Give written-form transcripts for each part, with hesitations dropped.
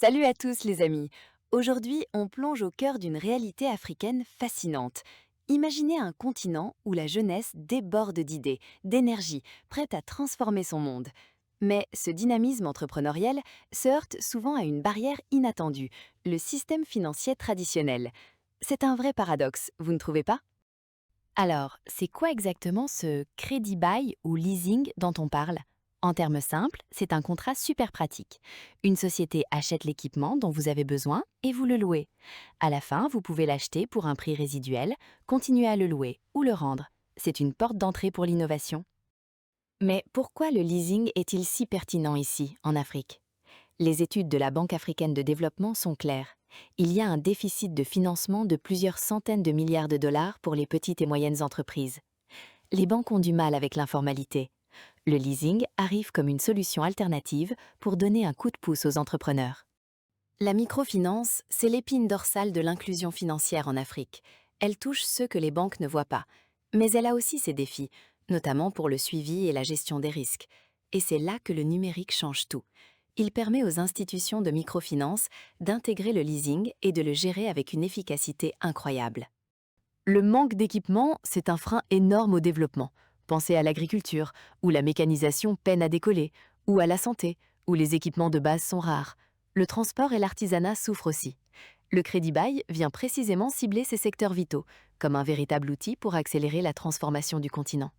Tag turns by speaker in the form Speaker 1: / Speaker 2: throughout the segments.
Speaker 1: Salut à tous les amis. Aujourd'hui, on plonge au cœur d'une réalité africaine fascinante. Imaginez un continent où la jeunesse déborde d'idées, d'énergie, prête à transformer son monde. Mais ce dynamisme entrepreneurial se heurte souvent à une barrière inattendue, le système financier traditionnel. C'est un vrai paradoxe, vous ne trouvez pas? Alors, c'est quoi exactement ce crédit bail ou leasing dont on parle? En termes simples, c'est un contrat super pratique. Une société achète l'équipement dont vous avez besoin et vous le louez. À la fin, vous pouvez l'acheter pour un prix résiduel, continuer à le louer ou le rendre. C'est une porte d'entrée pour l'innovation. Mais pourquoi le leasing est-il si pertinent ici, en Afrique? Les études de la Banque africaine de développement sont claires. Il y a un déficit de financement de plusieurs centaines de milliards de dollars pour les petites et moyennes entreprises. Les banques ont du mal avec l'informalité. Le leasing arrive comme une solution alternative pour donner un coup de pouce aux entrepreneurs. La microfinance, c'est l'épine dorsale de l'inclusion financière en Afrique. Elle touche ceux que les banques ne voient pas. Mais elle a aussi ses défis, notamment pour le suivi et la gestion des risques. Et c'est là que le numérique change tout. Il permet aux institutions de microfinance d'intégrer le leasing et de le gérer avec une efficacité incroyable. Le manque d'équipement, c'est un frein énorme au développement. Pensez à l'agriculture, où la mécanisation peine à décoller, ou à la santé, où les équipements de base sont rares. Le transport et l'artisanat souffrent aussi. Le crédit bail vient précisément cibler ces secteurs vitaux, comme un véritable outil pour accélérer la transformation du continent.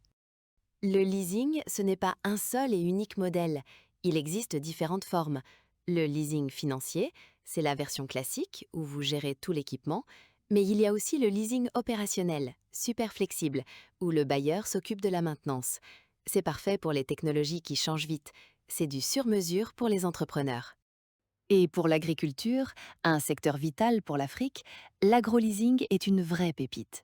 Speaker 1: Le leasing, ce n'est pas un seul et unique modèle. Il existe différentes formes. Le leasing financier, c'est la version classique où vous gérez tout l'équipement, mais il y a aussi le leasing opérationnel, super flexible, où le bailleur s'occupe de la maintenance. C'est parfait pour les technologies qui changent vite. C'est du sur-mesure pour les entrepreneurs. Et pour l'agriculture, un secteur vital pour l'Afrique, l'agroleasing est une vraie pépite.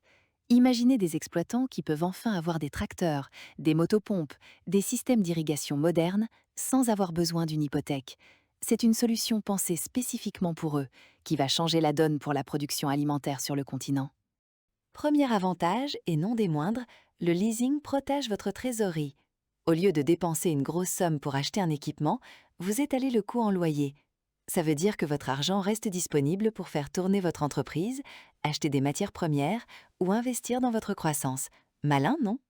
Speaker 1: Imaginez des exploitants qui peuvent enfin avoir des tracteurs, des motopompes, des systèmes d'irrigation modernes sans avoir besoin d'une hypothèque. C'est une solution pensée spécifiquement pour eux, qui va changer la donne pour la production alimentaire sur le continent. Premier avantage, et non des moindres, le leasing protège votre trésorerie. Au lieu de dépenser une grosse somme pour acheter un équipement, vous étalez le coût en loyer. Ça veut dire que votre argent reste disponible pour faire tourner votre entreprise, acheter des matières premières ou investir dans votre croissance. Malin, non?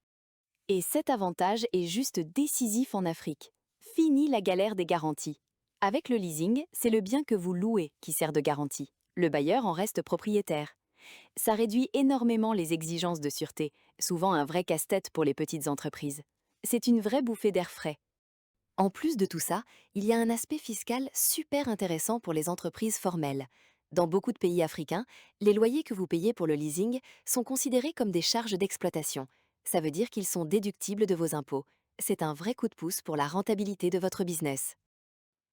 Speaker 1: Et cet avantage est juste décisif en Afrique. Fini la galère des garanties. Avec le leasing, c'est le bien que vous louez qui sert de garantie. Le bailleur en reste propriétaire. Ça réduit énormément les exigences de sûreté, souvent un vrai casse-tête pour les petites entreprises. C'est une vraie bouffée d'air frais. En plus de tout ça, il y a un aspect fiscal super intéressant pour les entreprises formelles. Dans beaucoup de pays africains, les loyers que vous payez pour le leasing sont considérés comme des charges d'exploitation. Ça veut dire qu'ils sont déductibles de vos impôts. C'est un vrai coup de pouce pour la rentabilité de votre business.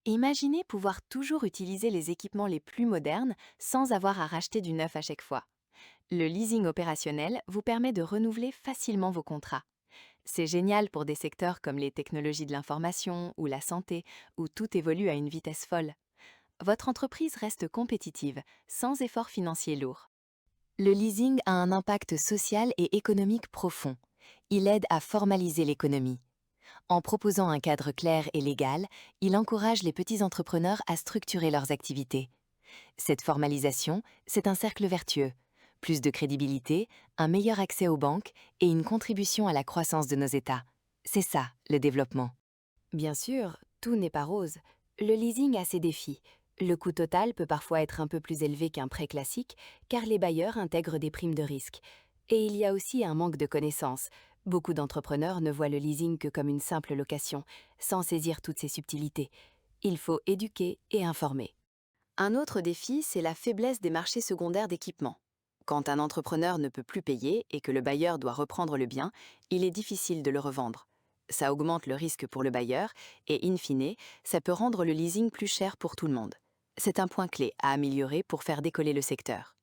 Speaker 1: Imaginez pouvoir toujours utiliser les équipements les plus modernes sans avoir à racheter du neuf à chaque fois. Le leasing opérationnel vous permet de renouveler facilement vos contrats. C'est génial pour des secteurs comme les technologies de l'information ou la santé, où tout évolue à une vitesse folle. Votre entreprise reste compétitive, sans effort financier lourd. Le leasing a un impact social et économique profond. Il aide à formaliser l'économie. En proposant un cadre clair et légal, il encourage les petits entrepreneurs à structurer leurs activités. Cette formalisation, c'est un cercle vertueux. Plus de crédibilité, un meilleur accès aux banques et une contribution à la croissance de nos États. C'est ça, le développement. Bien sûr, tout n'est pas rose. Le leasing a ses défis. Le coût total peut parfois être un peu plus élevé qu'un prêt classique, car les bailleurs intègrent des primes de risque. Et il y a aussi un manque de connaissances. Beaucoup d'entrepreneurs ne voient le leasing que comme une simple location, sans saisir toutes ses subtilités. Il faut éduquer et informer. Un autre défi, c'est la faiblesse des marchés secondaires d'équipement. Quand un entrepreneur ne peut plus payer et que le bailleur doit reprendre le bien, il est difficile de le revendre. Ça augmente le risque pour le bailleur et, in fine, ça peut rendre le leasing plus cher pour tout le monde. C'est un point clé à améliorer pour faire décoller le secteur.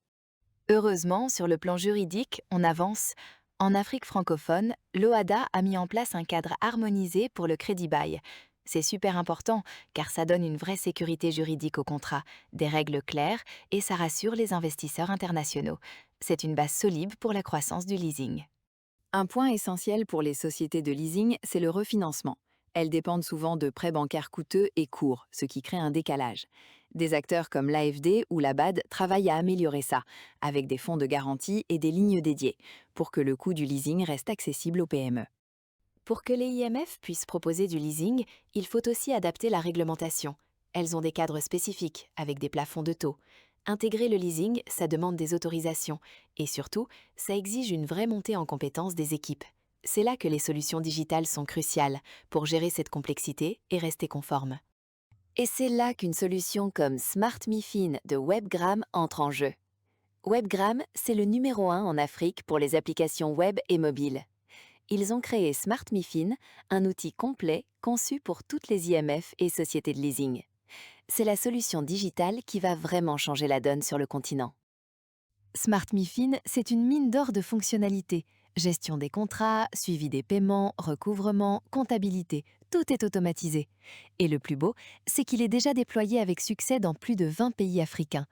Speaker 1: Heureusement, sur le plan juridique, on avance. En Afrique francophone, l'OHADA a mis en place un cadre harmonisé pour le crédit bail. C'est super important car ça donne une vraie sécurité juridique au contrat, des règles claires et ça rassure les investisseurs internationaux. C'est une base solide pour la croissance du leasing. Un point essentiel pour les sociétés de leasing, c'est le refinancement. Elles dépendent souvent de prêts bancaires coûteux et courts, ce qui crée un décalage. Des acteurs comme l'AFD ou la BAD travaillent à améliorer ça, avec des fonds de garantie et des lignes dédiées, pour que le coût du leasing reste accessible aux PME. Pour que les IMF puissent proposer du leasing, il faut aussi adapter la réglementation. Elles ont des cadres spécifiques, avec des plafonds de taux. Intégrer le leasing, ça demande des autorisations. Et surtout, ça exige une vraie montée en compétences des équipes. C'est là que les solutions digitales sont cruciales, pour gérer cette complexité et rester conforme. Et c'est là qu'une solution comme Smart MiFin de Webgram entre en jeu. Webgram, c'est le numéro 1 en Afrique pour les applications web et mobiles. Ils ont créé Smart MiFin, un outil complet conçu pour toutes les IMF et sociétés de leasing. C'est la solution digitale qui va vraiment changer la donne sur le continent. Smart MiFin, c'est une mine d'or de fonctionnalités. Gestion des contrats, suivi des paiements, recouvrement, comptabilité, tout est automatisé. Et le plus beau, c'est qu'il est déjà déployé avec succès dans plus de 20 pays africains.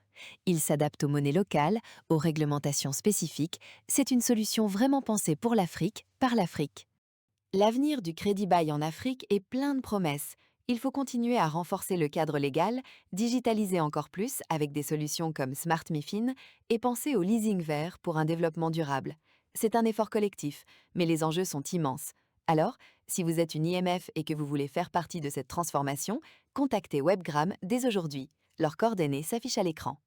Speaker 1: Il s'adapte aux monnaies locales, aux réglementations spécifiques. C'est une solution vraiment pensée pour l'Afrique, par l'Afrique. L'avenir du crédit bail en Afrique est plein de promesses. Il faut continuer à renforcer le cadre légal, digitaliser encore plus avec des solutions comme Smart MiFin et penser au leasing vert pour un développement durable. C'est un effort collectif, mais les enjeux sont immenses. Alors, si vous êtes une IMF et que vous voulez faire partie de cette transformation, contactez Webgram dès aujourd'hui. Leurs coordonnées s'affichent à l'écran.